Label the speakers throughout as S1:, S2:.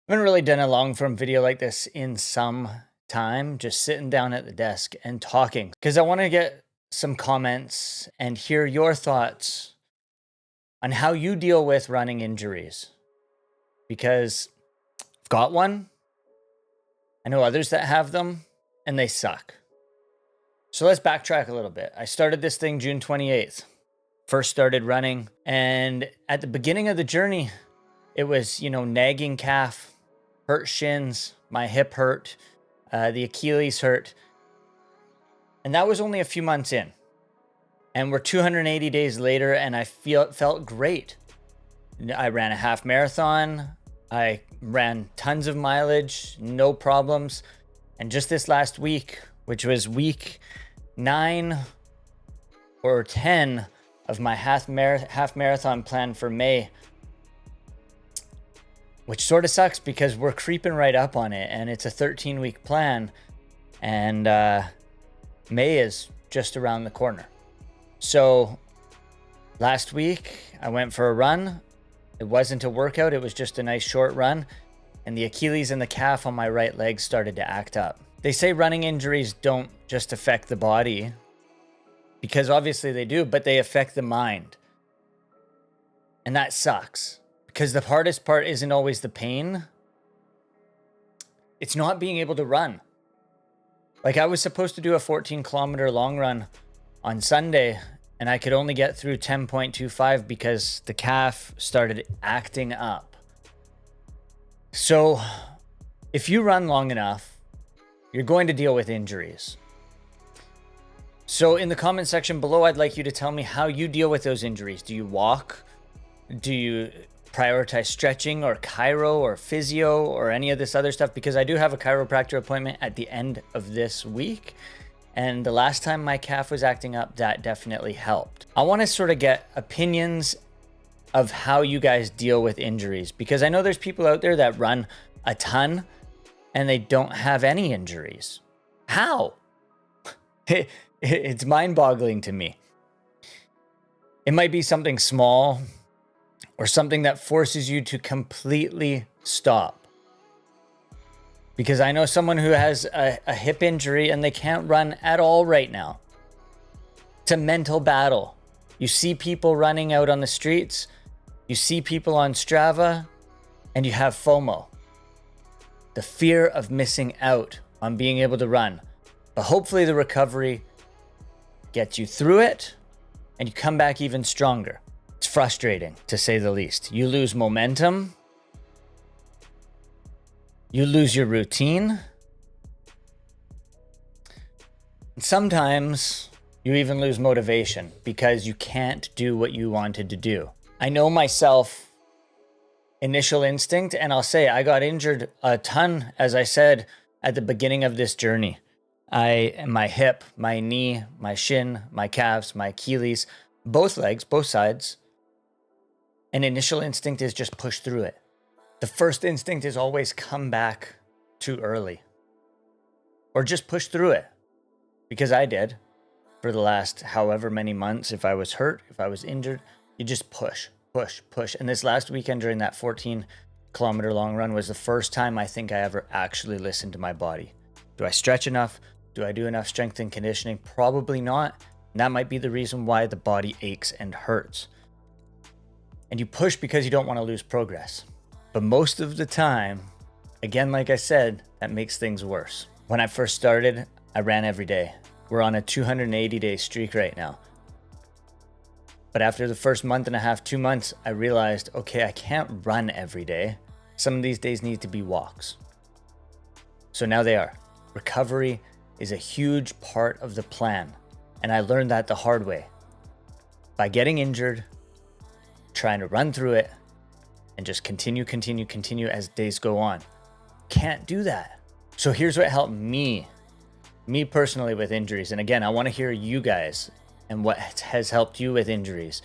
S1: I haven't really done a long form video like this in some time, just sitting down at the desk and talking because I want to get some comments and hear your thoughts on how you deal with running injuries. Because I've got one, I know others that have them, and they suck. So let's backtrack a little bit. I started this thing June 28th, first started running, and at the beginning of the journey, it was, nagging calf, hurt shins, my hip hurt, the Achilles hurt. And that was only a few months in. And we're 280 days later, and I felt great. I ran a half marathon. I ran tons of mileage, no problems. And just this last week, which was week 9 or 10 of my half marathon plan for May, which sort of sucks because we're creeping right up on it, and it's a 13-week plan, and May is just around the corner. So last week I went for a run. It wasn't a workout, it was just a nice short run, and the Achilles and the calf on my right leg started to act up. They say running injuries don't just affect the body, because obviously they do, but they affect the mind. And that sucks, because the hardest part isn't always the pain. It's not being able to run. Like, I was supposed to do a 14-kilometer long run on Sunday, and I could only get through 10.25 because the calf started acting up. So if you run long enough, you're going to deal with injuries. So in the comment section below, I'd like you to tell me how you deal with those injuries. Do you walk? Do you prioritize stretching or chiro or physio or any of this other stuff? Because I do have a chiropractor appointment at the end of this week. And the last time my calf was acting up, that definitely helped. I want to sort of get opinions of how you guys deal with injuries, because I know there's people out there that run a ton and they don't have any injuries. How? It's mind-boggling to me. It might be something small or something that forces you to completely stop. Because I know someone who has a hip injury and they can't run at all right now. It's a mental battle. You see people running out on the streets, you see people on Strava, and you have FOMO. The fear of missing out on being able to run. But hopefully the recovery gets you through it and you come back even stronger. It's frustrating, to say the least. You lose momentum. You lose your routine. And sometimes you even lose motivation because you can't do what you wanted to do. I know myself, initial instinct, and I'll say I got injured a ton, as I said, at the beginning of this journey. My hip, my knee, my shin, my calves, my Achilles, both legs, both sides. An initial instinct is just push through it. The first instinct is always come back too early. Or just push through it. Because I did for the last however many months. If I was hurt, if I was injured, you just push, push, push. And this last weekend during that 14-kilometer long run was the first time I think I ever actually listened to my body. Do I stretch enough? Do I do enough strength and conditioning? Probably not. And that might be the reason why the body aches and hurts. And you push because you don't want to lose progress. But most of the time, again, like I said, that makes things worse. When I first started, I ran every day. We're on a 280-day streak right now. But after the first month and a half, 2 months, I realized, okay, I can't run every day. Some of these days need to be walks. So now they are. Recovery is a huge part of the plan. And I learned that the hard way. By getting injured, trying to run through it, and just continue as days go on. Can't do that. So here's what helped me personally with injuries. And again, I want to hear you guys and what has helped you with injuries.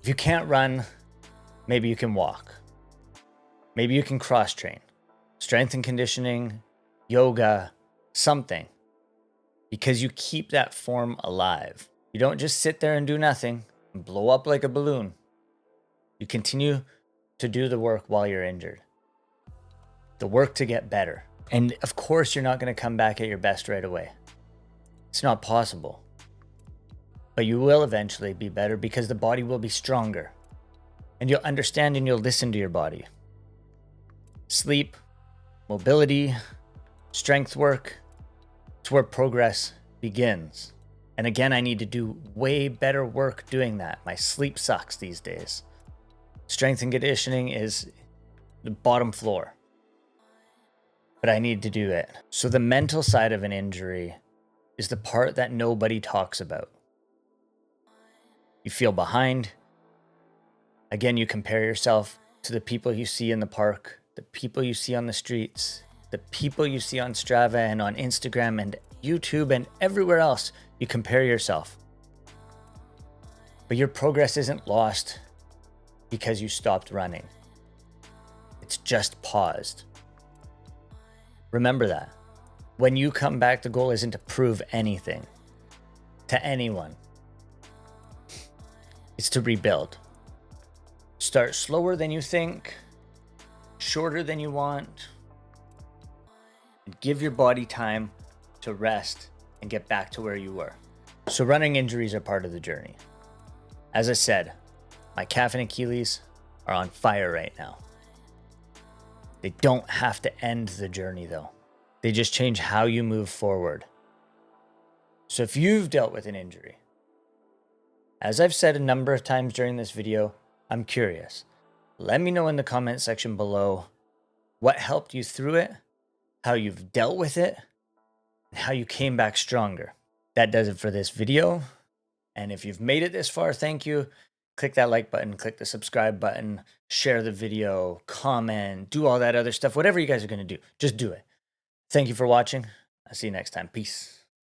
S1: If you can't run, maybe you can walk. Maybe you can cross train. Strength and conditioning, yoga, something. Because you keep that form alive. You don't just sit there and do nothing and blow up like a balloon. You continue to do the work while you're injured. the work to get better. And of course, you're not going to come back at your best right away. It's not possible. But you will eventually be better because the body will be stronger. And you'll understand and you'll listen to your body. Sleep, mobility, strength work, it's where progress begins. And again, I need to do way better work doing that. My sleep sucks these days. Strength and conditioning is the bottom floor. But I need to do it. So the mental side of an injury is the part that nobody talks about. You feel behind. Again, you compare yourself to the people you see in the park, the people you see on the streets, the people you see on Strava and on Instagram and YouTube and everywhere else. You compare yourself. But your progress isn't lost because you stopped running. It's just paused. Remember that. When you come back, the goal isn't to prove anything to anyone. It's to rebuild. Start slower than you think, shorter than you want, and give your body time to rest and get back to where you were. So running injuries are part of the journey. As I said, my calf and Achilles are on fire right now. They don't have to end the journey though. They just change how you move forward. So if you've dealt with an injury, as I've said a number of times during this video, I'm curious. Let me know in the comment section below what helped you through it, how you've dealt with it, and how you came back stronger. That does it for this video. And if you've made it this far, thank you. Click that like button, click the subscribe button, share the video, comment, do all that other stuff. Whatever you guys are going to do, just do it. Thank you for watching. I'll see you next time. Peace.